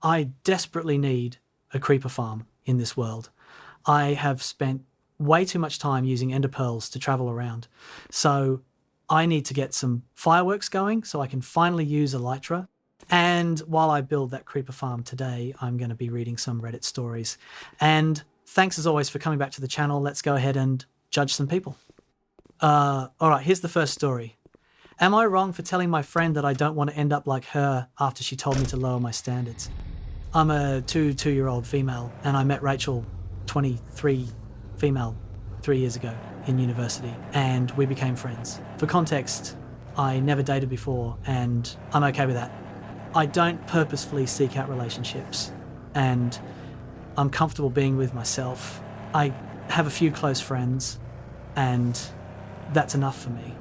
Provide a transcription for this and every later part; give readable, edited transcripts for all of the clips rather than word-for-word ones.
I desperately need a creeper farm in this world. I have spent way too much time using ender pearls to travel around. So I need to get some fireworks going so I can finally use elytra. And while I build that creeper farm today, I'm going to be reading some Reddit stories. And thanks as always for coming back to the channel. Let's go ahead and judge some people. All right, here's the first story. Am I wrong for telling my friend that I don't want to end up like her after she told me to lower my standards? I'm a two-year-old female, and I met Rachel, 23, female, 3 years ago in university, and we became friends. For context, I never dated before, and I'm okay with that. I don't purposefully seek out relationships, and I'm comfortable being with myself. I have a few close friends, and that's enough for me.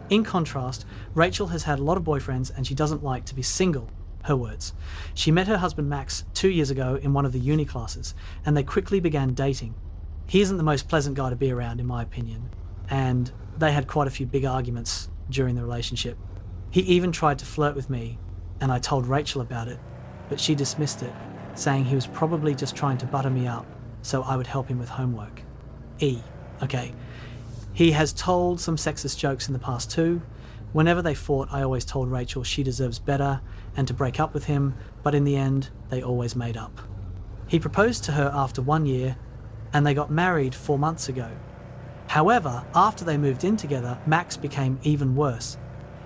In contrast, Rachel has had a lot of boyfriends and she doesn't like to be single, her words. She met her husband Max 2 years ago in one of the uni classes, and they quickly began dating. He isn't the most pleasant guy to be around, in my opinion, and they had quite a few big arguments during the relationship. He even tried to flirt with me, and I told Rachel about it, but she dismissed it, saying he was probably just trying to butter me up so I would help him with homework. Okay. He has told some sexist jokes in the past too. Whenever they fought, I always told Rachel she deserves better and to break up with him, but in the end, they always made up. He proposed to her after 1 year, and they got married 4 months ago. However, after they moved in together, Max became even worse.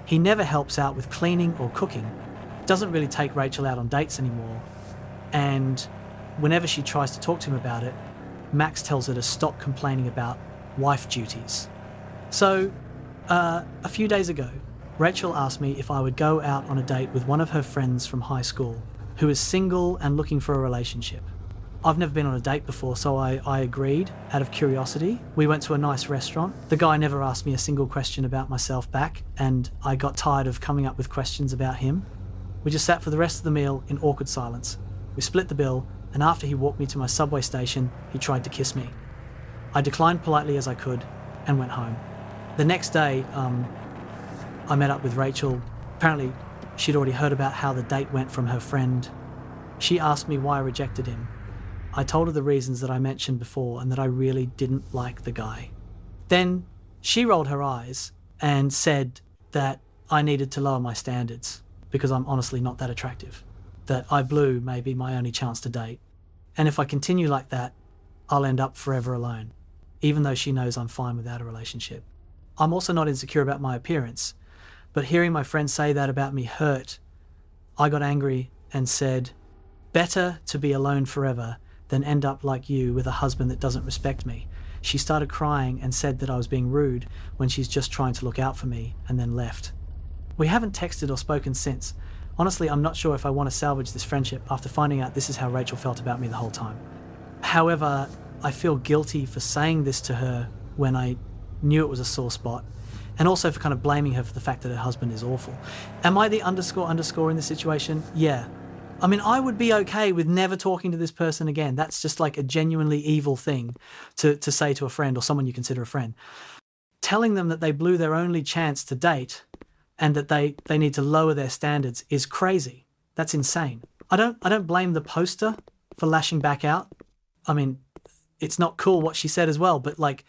He never helps out with cleaning or cooking, doesn't really take Rachel out on dates anymore, and whenever she tries to talk to him about it, Max tells her to stop complaining about wife duties. So, a few days ago, Rachel asked me if I would go out on a date with one of her friends from high school who is single and looking for a relationship. I've never been on a date before, so I agreed out of curiosity. We went to a nice restaurant. The guy never asked me a single question about myself back, and I got tired of coming up with questions about him. We just sat for the rest of the meal in awkward silence. We split the bill, and after he walked me to my subway station, he tried to kiss me. I declined politely as I could and went home. The next day, I met up with Rachel. Apparently, she'd already heard about how the date went from her friend. She asked me why I rejected him. I told her the reasons that I mentioned before and that I really didn't like the guy. Then she rolled her eyes and said that I needed to lower my standards because I'm honestly not that attractive, that I blew may be my only chance to date. And if I continue like that, I'll end up forever alone, even though she knows I'm fine without a relationship. I'm also not insecure about my appearance, but hearing my friends say that about me hurt. I got angry and said, better to be alone forever than end up like you with a husband that doesn't respect me. She started crying and said that I was being rude when she's just trying to look out for me, and then left. We haven't texted or spoken since. Honestly, I'm not sure if I want to salvage this friendship after finding out this is how Rachel felt about me the whole time. However, I feel guilty for saying this to her when I knew it was a sore spot, and also for kind of blaming her for the fact that her husband is awful. Am I the underscore in this situation? Yeah. I mean, I would be okay with never talking to this person again. That's just like a genuinely evil thing to say to a friend or someone you consider a friend. Telling them that they blew their only chance to date and that they need to lower their standards is crazy. That's insane. I don't blame the poster for lashing back out. I mean, it's not cool what she said as well, but like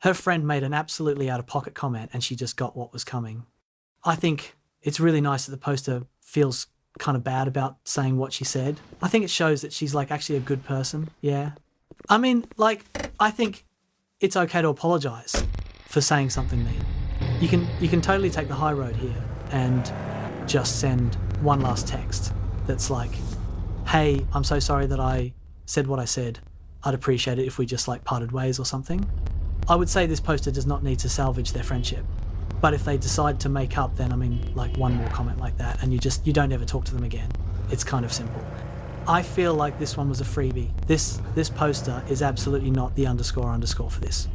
her friend made an absolutely out-of-pocket comment and she just got what was coming. I think it's really nice that the poster feels kind of bad about saying what she said. I think it shows that she's like actually a good person. Yeah. I mean, like, I think it's okay to apologize for saying something mean. You can totally take the high road here and just send one last text that's like, hey, I'm so sorry that I said what I said. I'd appreciate it if we just like parted ways or something. I would say this poster does not need to salvage their friendship. But if they decide to make up, then I mean, like one more comment like that and you don't ever talk to them again. It's kind of simple. I feel like this one was a freebie. This poster is absolutely not the underscore for this.